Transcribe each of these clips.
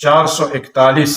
441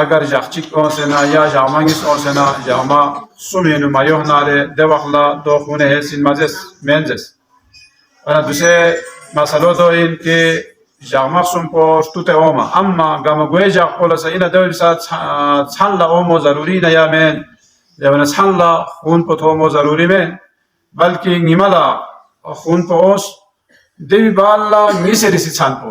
agar jaxchik onsena ya jamangis onsena jama sumenu mayoh nare dewakhla do khune hesin mazes menjes ana duse masalo do in ke jamaksum po stute oma amma gama goeja qola sa ina do sa challa omo zaruri na ya men jabana challa khun po thomo zaruri men balki nimala khun po os devi balla miseri si chanpo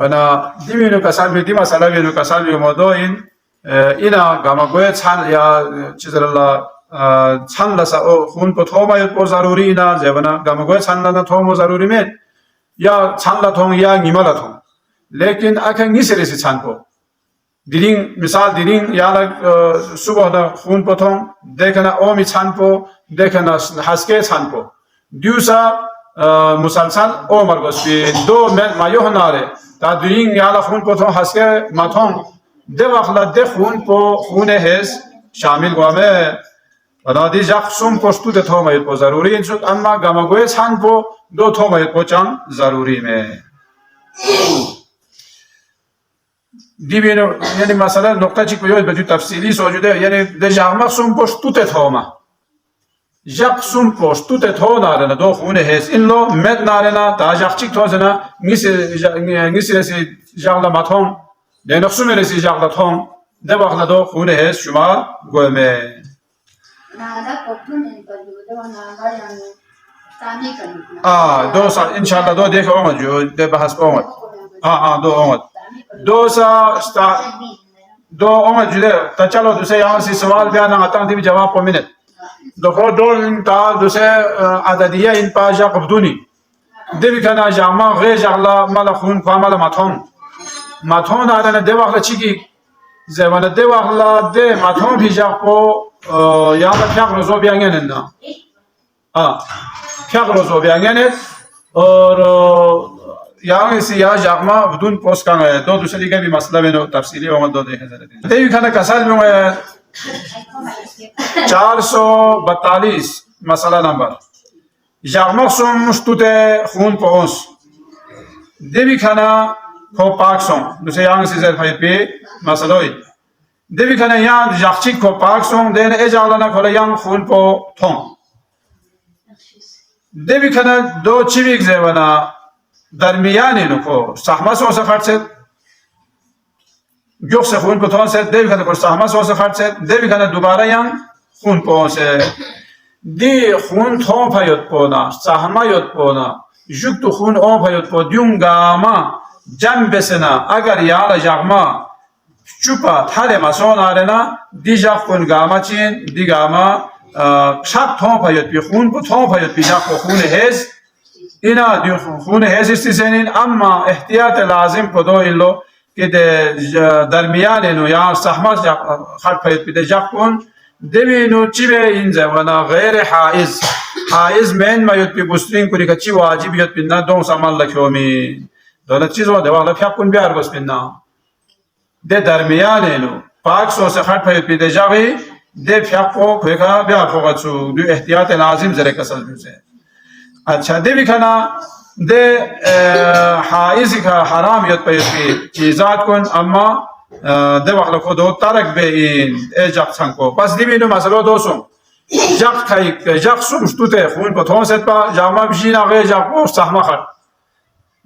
wana diminu kasalbi dima salabinu kasalbi modoin ina gama goe chan ya chizrala chan la sa khun po thoma yo po zaruri ina jebana gama goe chan la na thomo zaruri me ya chan la thong ya ngimala thong lekin akha ngisere se chan po diring misal diring ya la subah da khun po thong dekhana omi chan po dekhana haske chan po diusa musalsal omar gosbi do mayo hanare تا دوین Yala خون پو تون حسکه ماتون ده وقلا ده خون پو خونه هست شامل گوامه ونا دی جاق سوم پشتو ده تومایید پو ضروری این شد اما گمگوی چند پو دو تومایید پو چند ضروری میں دی بینو یعنی مثلا نقطه چی کویوید بجو تفصیلی سوجوده یعنی ده جاق سوم پشتو ده توما جاق سوم پشتو ده تو نارنا دو خونه هست این لو مد نارنا تا جاق چیک توزنا نیسی رسی جاق لا ماتون ده نقصوم رسی جاق لا تون ده وقت دو خونه هست شما گومه دو سال انشالله دو دیکھ اومد جو ده بحث اومد دو اومد دو سا دو اومد جو ده تا چلو دوسرے یہاں سی سوال بیان آتا دی جواب کو منت دو دو انتا دوسرے عددیه این پا جا قبدونی دیوی کنا جامع غیر جغلا مالا خون پا مالا ماتون آرن دے وقلا چی کی زیوانا دے وقلا دے ماتون بھی جا کو یاما پیاق روزو بیانگن نا پیاق روزو بیانگن اور یاما سی یا جاقما بدون پوست کانگا ہے دو دوسری کے بھی مسئلہ میں تفصیلی ومد دو دیکھیں دیوی کنا کسال میں 442 مسئلہ نمبر جاغمقسم مشتوت خون پہنس دیوی کھانا کھو پاکسم دوسرے یانگ سی زیر فائد پی مسئلہ ہوئی دیوی کھانا یانگ جاغچی کھو پاکسم دین ای جاغلانا کھولا یانگ خون پو تھون دیوی کھانا دو چیویک زیوانا درمیانی نو کھو سحمہ سو سے خرد سے گوخ سے خون پو تھون سے دیوی کھانا کھو سحمہ سو سے خرد سے دیوی کھانا دوبارہ یانگ خون پو سے دی خون تھون پھایوت پونا سحمہ یوت پونا جوک تو خون اون پھایوت پو دیون گاما جم بسنا اگر یالا جاغما چوپا تھالے مسون آرنا دی جاغ خون گاما چین دی گاما شاب تھون پھایوت پی خون پو تھون پھایوت پی جاغ خون حیز اینا دی خون حیز استیسینین اما احتیاط لازم پو دو ایلو کہ درمیان انو یا سحمہ خرد پھایوت پی دی جاغ خون دیوی نو چی بے انزا ونا غیر حائز مین ما یوت پی گسلین کری که چی واجب یوت پی نا دون سامان لکیومی دولت چیز وان دیوان لپیاب کن بیار گس پی نا دی درمیان نو پاک سو سے خط پا یوت پی دی جاوی دی پیاب کو کوئی که بیار خوگت سو دو احتیاط لازم زره کسل بیوزه اچھا دیوی کنا دی حائزی که حرام یوت پی یوت پی چیزات کن اما ده وقت خود دو ترک به این جاق چنگ کو پس دیوینو مسئله دوسم جاق کهی جاق سومشتوته خون پا تون ست پا جامع بشین آقای جاق پا سحمه خرد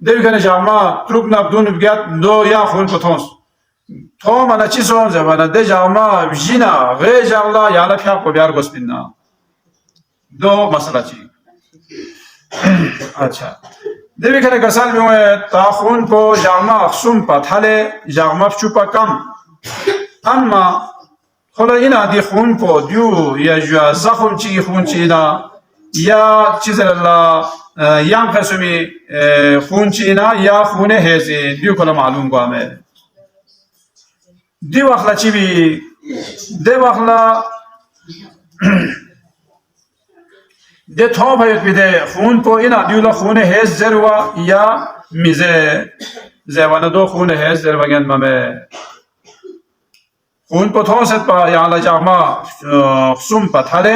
دیوی کنه جامع تروب نبدون بگید دو یا خون پا تونس تو منه چی سون زبانه ده جامع بشین آقای جاق لا یالا پیاق کو بیار گس بیننا دو مسئله چی اچھا Devi kana kasal biume ta khun po jama khsum pathale jama chupa kam amma khola ina di khun po diu ya jua zakhum chi khun chi na ya chizalla yang khasumi khun chi na ya khune hezi diu kola malum gwame di wakhla chi bi de wakhla de thom hayt bide khun po ina diula khune hez zerwa ya mize zewana do khune hez zerwa gen mame khun po thoset pa ya la jama khsum pathale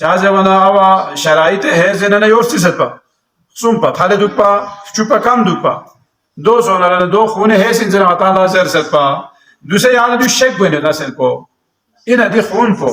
cha zewana awa sharait hez zenana yorsiset pa khsum pathale dukpa chupa kam dukpa do sonara do khune hez in zera ta la zerset pa duse ya du shek bene nasel po ina di khun po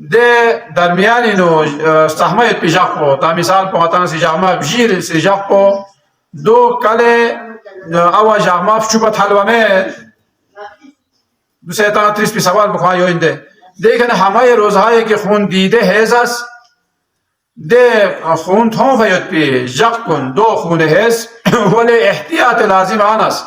de darmiani no stahma et pijapo ta misal po si jama bjir si japo do kale awa jama chupa thalwa me duse ta 30 pi sawal bkhwa yo inde dekhan hamaye rozhaye ki khun dide hezas de khun thon vayot pi jaqkun do khun hez wale ihtiyat lazim anas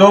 2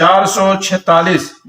446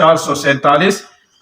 447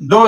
2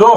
2